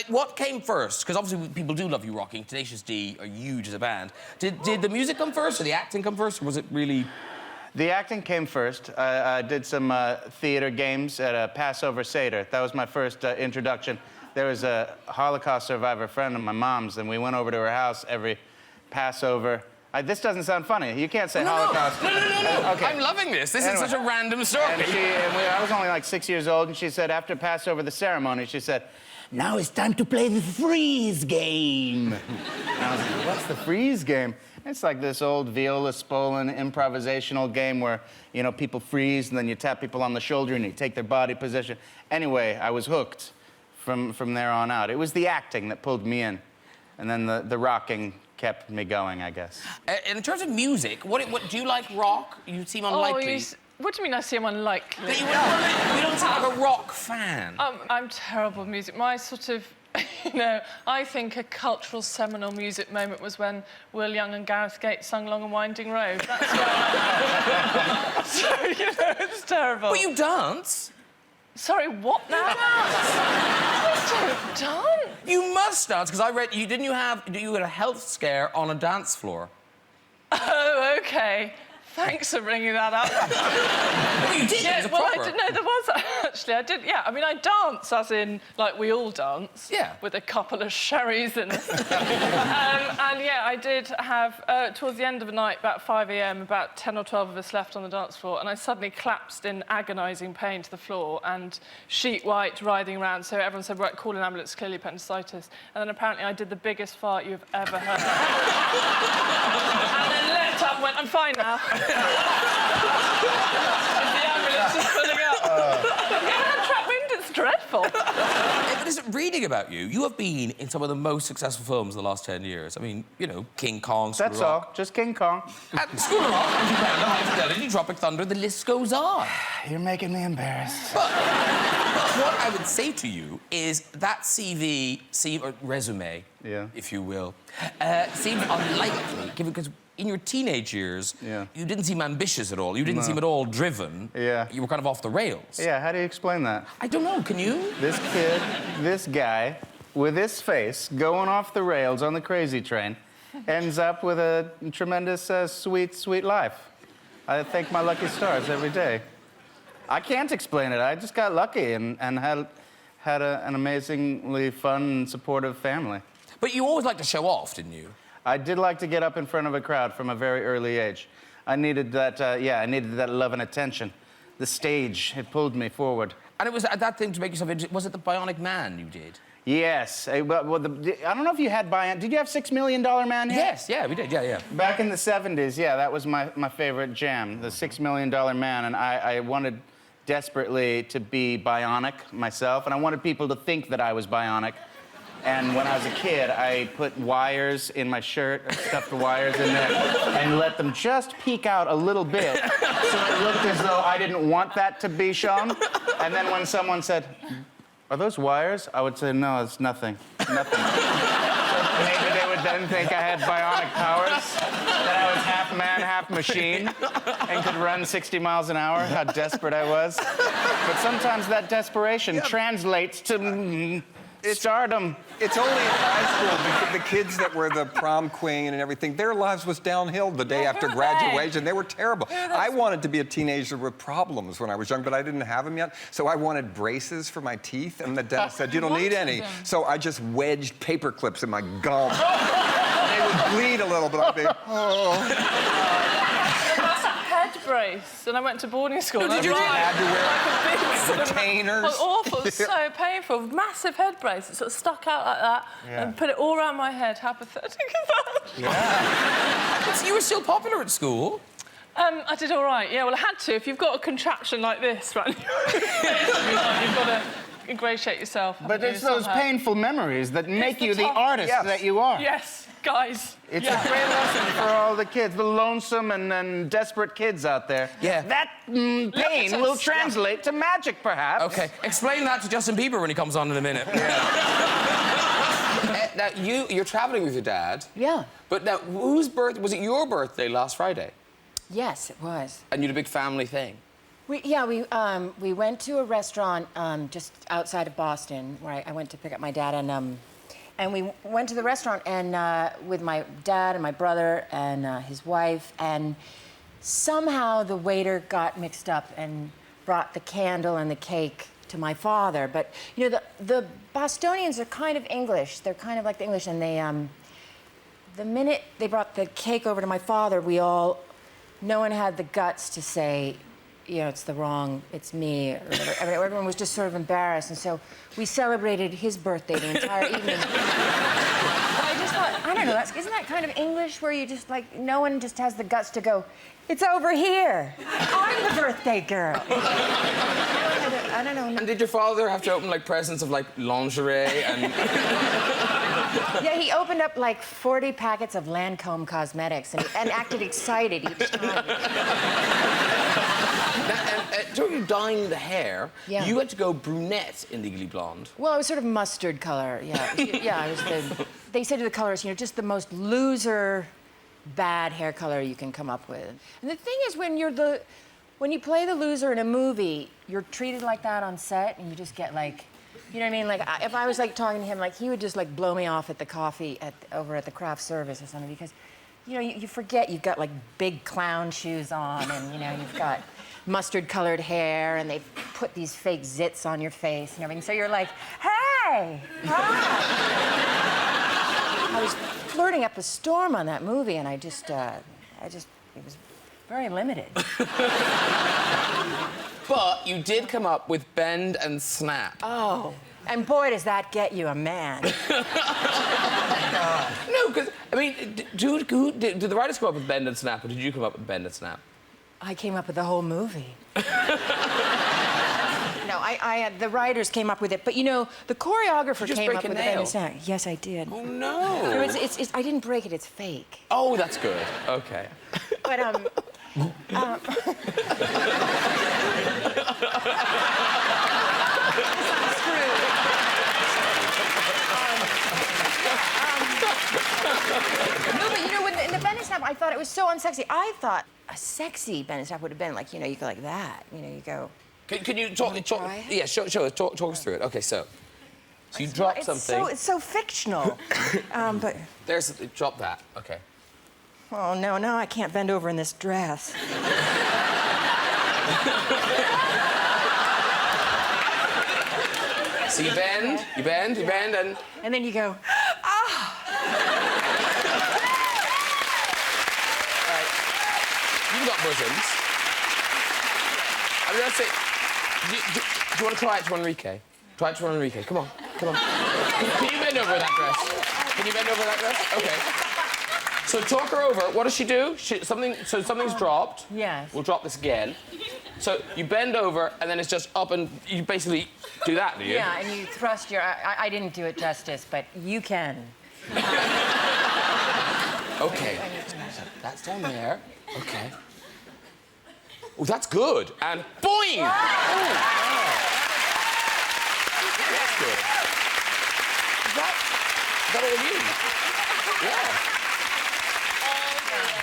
What came first? Because obviously people do love you rocking. Tenacious D are huge as a band. Did the music come first, or the acting come first, or was it really... The acting came first. I did some theater games at a Passover Seder. That was my first introduction. There was a Holocaust survivor friend of my mom's, and we went over to her house every Passover. This doesn't sound funny. You can't say Holocaust. No. Okay. I'm loving this. This is such a random story. I was only like 6 years old, and she said, after Passover, the ceremony, she said, "Now it's time to play the freeze game." And I was like, what's the freeze game? It's like this old Viola Spolin improvisational game where, you know, people freeze, and then you tap people on the shoulder, and you take their body position. Anyway, I was hooked from there on out. It was the acting that pulled me in, and then the rocking kept me going, I guess. In terms of music, what do you like rock? You seem unlikely. What do you mean I seem unlikely? You don't sound like a rock fan. I'm terrible at music. My sort of, you know, I think a cultural seminal music moment was when Will Young and Gareth Gates sung Long and Winding Road. That's where I So, you know, it's terrible. But you dance. Sorry, what now? I don't dance. You must dance, because I read you had a health scare on a dance floor. Oh, OK. Thanks for bringing that up. Well, you did. Yeah, well, I didn't know there was actually. I did. Yeah, I mean, I dance, as in like we all dance. Yeah. With a couple of sherries and. And yeah, I did have towards the end of the night, about 5 a.m., about 10 or 12 of us left on the dance floor, and I suddenly collapsed in agonising pain to the floor and sheet white writhing around. So everyone said, "Right, call an ambulance. Clearly appendicitis." And then apparently I did the biggest fart you've ever heard. And then leapt up and went, "I'm fine now." The ambulance is pulling up. Yeah, trap wind, it's dreadful. But listen, reading about you, you have been in some of the most successful films in the last 10 years. I mean, you know, King Kong, School That's of Rock. all. Just King Kong. School of Rock, High Fidelity, Tropic Thunder, the list goes on. You're making me embarrassed. But what I would say to you is that CV, or resume, if you will, seems unlikely, given because in your teenage years, you didn't seem ambitious at all. You didn't seem at all driven. Yeah. You were kind of off the rails. Yeah, how do you explain that? I don't know, can you? This kid, this guy, with his face going off the rails on the crazy train, ends up with a tremendous, sweet, sweet life. I thank my lucky stars every day. I can't explain it. I just got lucky and had an amazingly fun and supportive family. But you always liked to show off, didn't you? I did like to get up in front of a crowd from a very early age. I needed that, I needed that love and attention. The stage, it pulled me forward. And it was that thing to make yourself interesting. Was it the Bionic Man you did? Yes. I don't know if you had Did you have $6 Million Man here? Yes, yeah, we did, yeah. Back in the 70s, yeah, that was my favorite jam, the $6 Million Man, and I wanted desperately to be bionic myself, and I wanted people to think that I was bionic. And when I was a kid, I put wires in my shirt, stuffed wires in there, and let them just peek out a little bit, so it looked as though I didn't want that to be shown. And then when someone said, "Are those wires?" I would say, "No, it's nothing. Nothing." So maybe they would then think I had bionic powers, that I was half man, half machine, and could run 60 miles an hour, how desperate I was. But sometimes that desperation translates to stardom. It's only in high school, the kids that were the prom queen and everything, their lives was downhill the day after graduation. They were terrible. I wanted to be a teenager with problems when I was young, but I didn't have them yet. So I wanted braces for my teeth, and the dentist said, "You don't need any." So I just wedged paper clips in my gum. They would bleed a little, but I'd be, Brace, and I went to boarding school. Did you had to wear like a big retainers? Well, awful, it was so painful. Massive head brace. It sort of stuck out like that and put it all around my head. How pathetic is that? Yeah. So you were still popular at school? I did all right. Yeah, well, I had to. If you've got a contraption like this, right, you've got to ingratiate yourself. But it's those painful memories that make you the artist that you are. Yes, guys. It's a great lesson for all the kids, the lonesome and desperate kids out there. Yeah. That pain will translate to magic, perhaps. Okay, explain that to Justin Bieber when he comes on in a minute. Now, you're traveling with your dad. Yeah. But now, whose birthday? Was it your birthday last Friday? Yes, it was. And you had a big family thing? We went to a restaurant just outside of Boston where I went to pick up my dad, and we went to the restaurant and with my dad and my brother and his wife, and somehow the waiter got mixed up and brought the candle and the cake to my father. But you know, the Bostonians are kind of English. They're kind of like the English, and they the minute they brought the cake over to my father, no one had the guts to say, you know, it's me, or whatever. Everyone was just sort of embarrassed, and so we celebrated his birthday the entire evening. I just thought, I don't know, isn't that kind of English, where you just, like, no one just has the guts to go, it's over here. I'm the birthday girl. I don't know. And did your father have to open, like, presents of, like, lingerie and... Yeah, he opened up like 40 packets of Lancome cosmetics and acted excited each time. During you dyeing the hair, Yeah. you had to go brunette in Legally Blonde. Well, it was sort of mustard color, yeah. Yeah, it was they say to the colorist, you know, just the most loser, bad hair color you can come up with. And the thing is, when you play the loser in a movie, you're treated like that on set, and you just get like, you know what I mean? Like, if I was like talking to him, like, he would just like blow me off at the coffee over at the craft service or something, because, you know, you forget you've got like big clown shoes on, and, you know, you've got mustard-colored hair, and they've put these fake zits on your face and everything. So you're like, hey, hi. I was flirting up a storm on that movie, and it was very limited. But you did come up with Bend and Snap. Oh, and boy, does that get you a man. No, because, I mean, did the writers come up with Bend and Snap, or did you come up with Bend and Snap? I came up with the whole movie. No, the writers came up with it, but you know, the choreographer came up with the Bend and Snap. Yes, I did. Oh, no. I didn't break it, it's fake. Oh, that's good. Okay. But, No, but you know, in the Bend and Snap, I thought it was so unsexy. I thought a sexy Bend and Snap would have been like, you know, you go like that. You know, you go... Can you talk... Yeah, show us. Talk us through it. Okay, so you drop something... It's so fictional. But... Drop that. Okay. Oh, no, I can't bend over in this dress. So you bend, and... And then you go, You've got bosoms. I'm gonna say, do you want to try it to Enrique? Try it to Enrique. Come on. Can you bend over that dress? Can you bend over that dress? Okay. So talk her over. What does she do? Something's dropped. Yes. We'll drop this again. So you bend over, and then it's just up, and you basically do that, do you? Yeah, and you thrust your... I didn't do it justice, but you can. Okay. That's down there. Okay. Oh, that's good. And boing! Oh, that's good. Is that all you? Yeah.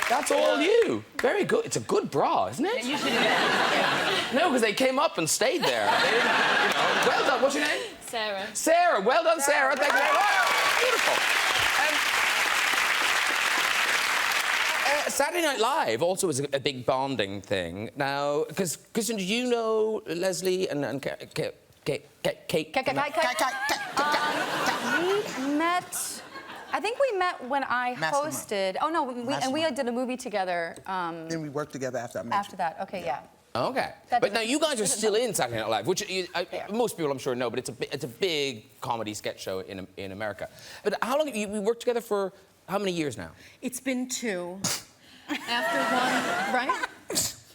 That's all you. Very good. It's a good bra, isn't it? You should have been. No, because they came up and stayed there. They didn't, you know. Well done. What's your name? Sarah. Sarah. Well done, Sarah. Thank you very much. Beautiful. Saturday Night Live also was a big bonding thing. Now, because do you know Leslie and Kate? We met. I think we met when I hosted. Oh no, we did a movie together. Then we worked together after I met After that, okay, yeah. Okay. But now you guys are still in Saturday Night Live, which most people I'm sure know, but it's a big comedy sketch show in America. But how long we worked together for? How many years now? It's been 2. After one, right?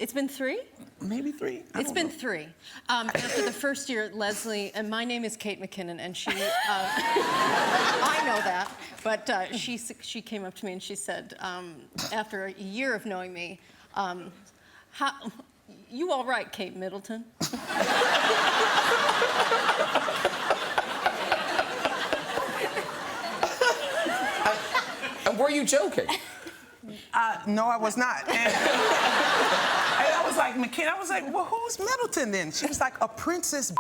It's been 3? Maybe 3. It's been 3. After the first year, Leslie, and my name is Kate McKinnon, and she, I know that, but she came up to me and she said, after a year of knowing me, you all right, Kate Middleton? And were you joking? No, I was not. And I was like, McKenna, I was like, well, who's Middleton then? She was like, a princess.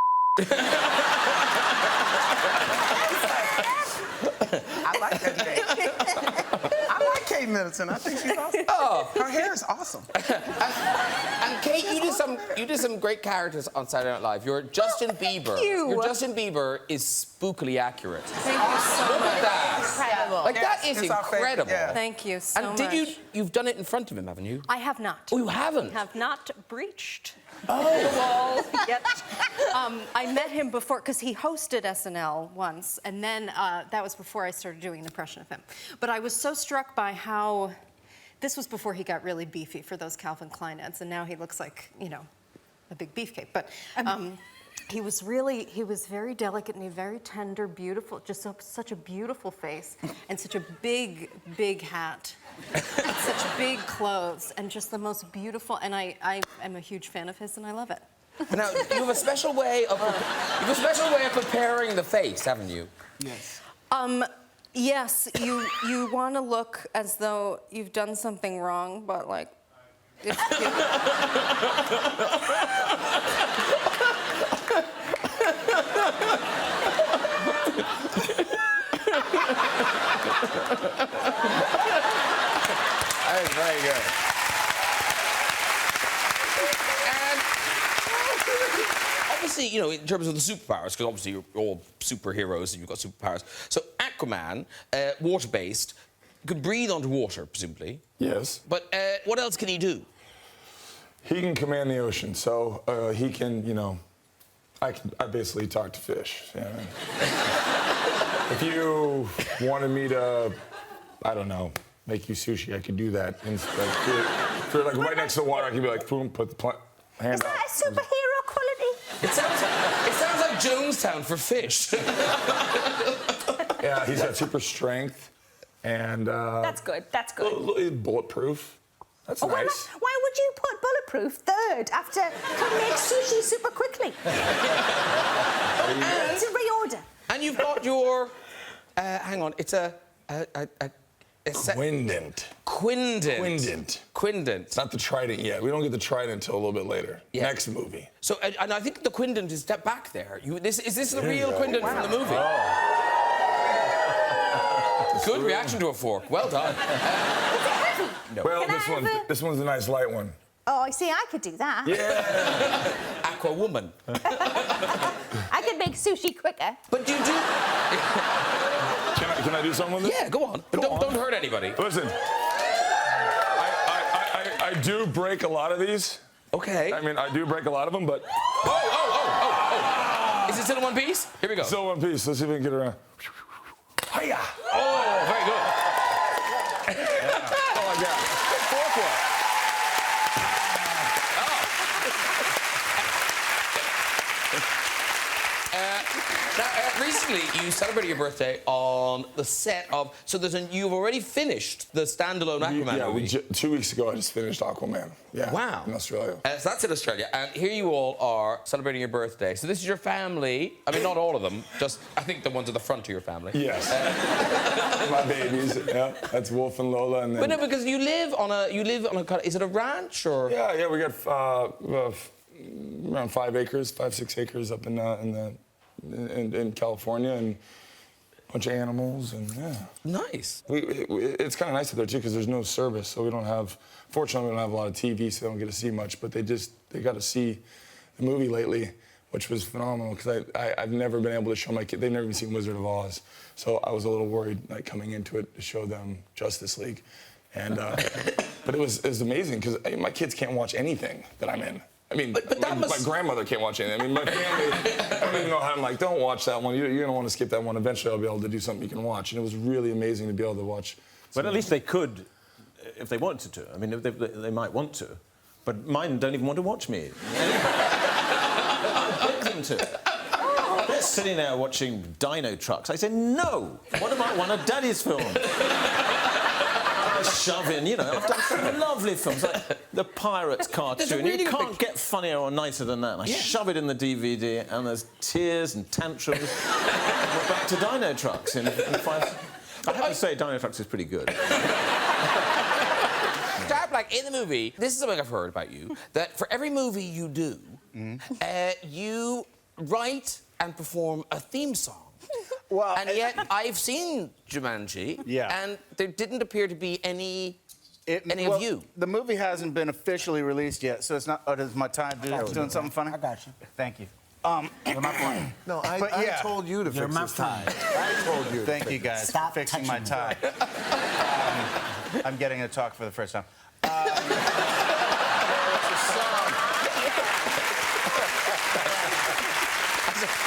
I like that name. I like Kate Middleton. I think she's awesome. Oh. Her hair is awesome. And Kate, you did some great characters on Saturday Night Live. You're Justin Bieber. Your Justin Bieber is spookily accurate. Thank you so Look much. at that. Incredible. Like, that is it's our favorite, incredible. yeah. Thank you so And much. you've done it in front of him, haven't you? I have not. Oh, you haven't? Have not breached the wall yet. I met him before, because he hosted SNL once, and then that was before I started doing an impression of him. But I was so struck by how, this was before he got really beefy for those Calvin Klein ads, and now he looks like, you know, a big beefcake. But he was very delicate and very tender, beautiful, just such a beautiful face, and such a big, big hat, and such big clothes, and just the most beautiful, and I am a huge fan of his, and I love it. Now, you have a special way of preparing the face, haven't you? Yes. Yes, you want to look as though you've done something wrong, but like, it's cute. That is very good. And obviously, you know, in terms of the superpowers, because obviously you're all superheroes and you've got superpowers. So Aquaman, water-based, could breathe underwater, presumably. Yes. But what else can he do? He can command the ocean, so he can, you know, I basically talk to fish. You know what I mean? If you wanted me to, I don't know, make you sushi, I could do that. And, like, if you're like right next to the water, I could be like, boom, put the hand out. Is that a superhero quality? It sounds like Jonestown for fish. Yeah, he's got super strength, and That's good. That's good. bulletproof. That's Oh, nice. why would you put bulletproof third after can make sushi super quickly? It's a reorder. And you've got your, hang on, it's a Quindent. Quindent. Quindent. Quindent. It's not the trident yet. We don't get the trident until a little bit later. Yeah. Next movie. So, and I think the Quindent is back there. Is this the real Quindent from the movie? Good reaction to a fork. Well done. No. Well, Can I this one's a nice light one. Oh, I see. I could do that. Yeah. Aquawoman. I could make sushi quicker. But you do. Can I do something with this? Yeah, go on. But don't hurt anybody. Listen, I do break a lot of these. Okay. I mean, I do break a lot of them, but... Oh. Is it still in one piece? Here we go. Still one piece. Let's see if we can get around. Hiya! Oh, very good. Oh, my God. Fork one. Now, recently, you celebrated your birthday on the set of... So you've already finished the standalone Aquaman movie. 2 weeks ago, I just finished Aquaman. Yeah. Wow. In Australia. So that's in Australia. And here you all are celebrating your birthday. So this is your family. I mean, not all of them. Just, I think the ones at the front of your family. Yes. My babies. Yeah. That's Wolf and Lola. And then... But no, because you live on a is it a ranch or? Yeah. We got around 5 acres, 5-6 acres up in California, and a bunch of animals, and yeah. Nice. It's kind of nice up there too, because there's no service, so fortunately we don't have a lot of TV, so they don't get to see much, but they got to see the movie lately, which was phenomenal, because I've never been able to show my kids, they've never even seen Wizard of Oz, so I was a little worried, like, coming into it to show them Justice League, and but it was amazing, because my kids can't watch anything that I'm in. I mean, my grandmother can't watch anything. I mean, my family, I don't even know how I'm like, don't watch that one. You're going to want to skip that one. Eventually, I'll be able to do something you can watch. And it was really amazing to be able to watch. But at least they could, if they wanted to. I mean, they might want to. But mine don't even want to watch me. I beg them to. They're sitting there watching Dino Trucks. I say, no! What about one of Daddy's films? Shove in, you know, I've done some lovely films, like the Pirates cartoon. You can't get funnier or nicer than that. And I shove it in the DVD, and there's tears and tantrums. We're back to Dino Trucks in 5... I have to say, Dino Trucks is pretty good. like in the movie, this is something I've heard about you, that for every movie you do, you write and perform a theme song. Well, and yet I've seen Jumanji, and there didn't appear to be any of you. The movie hasn't been officially released yet, so it's not. Oh, it's my time doing something funny. I got you. Thank you. You're my friend. No, I told you to You're fix my his tie. friend. I told you. Thank you guys Stop for fixing my touching me. tie. I'm getting to talk for the first time.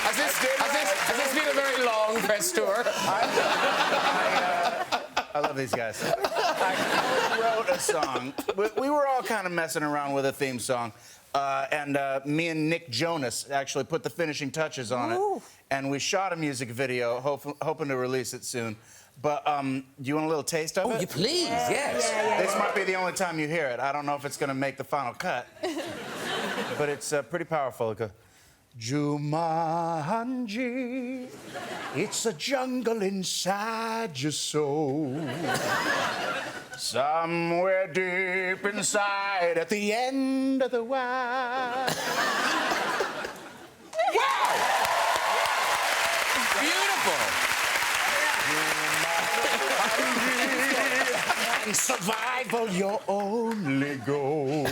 Has this been a very long press tour? I love these guys. I wrote a song. We were all kind of messing around with a theme song. And me and Nick Jonas actually put the finishing touches on it. And we shot a music video, hoping to release it soon. But do you want a little taste of it? Oh, you please, yes. This might be the only time you hear it. I don't know if it's going to make the final cut. But it's pretty powerful. It goes, Jumanji, it's a jungle inside your soul. Somewhere deep inside, at the end of the world. Wow! Beautiful. And survival your only goal.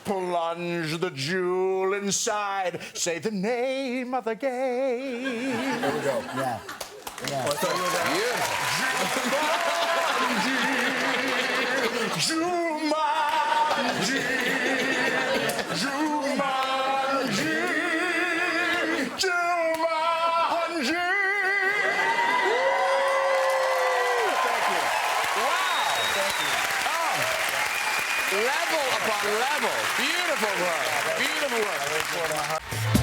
Plunge the jewel inside. Say the name of the game. There we go. Yeah. Jumanji, Jumanji, Jumanji. Thank you. Wow. Thank you. Level upon level. Beautiful work. Beautiful work.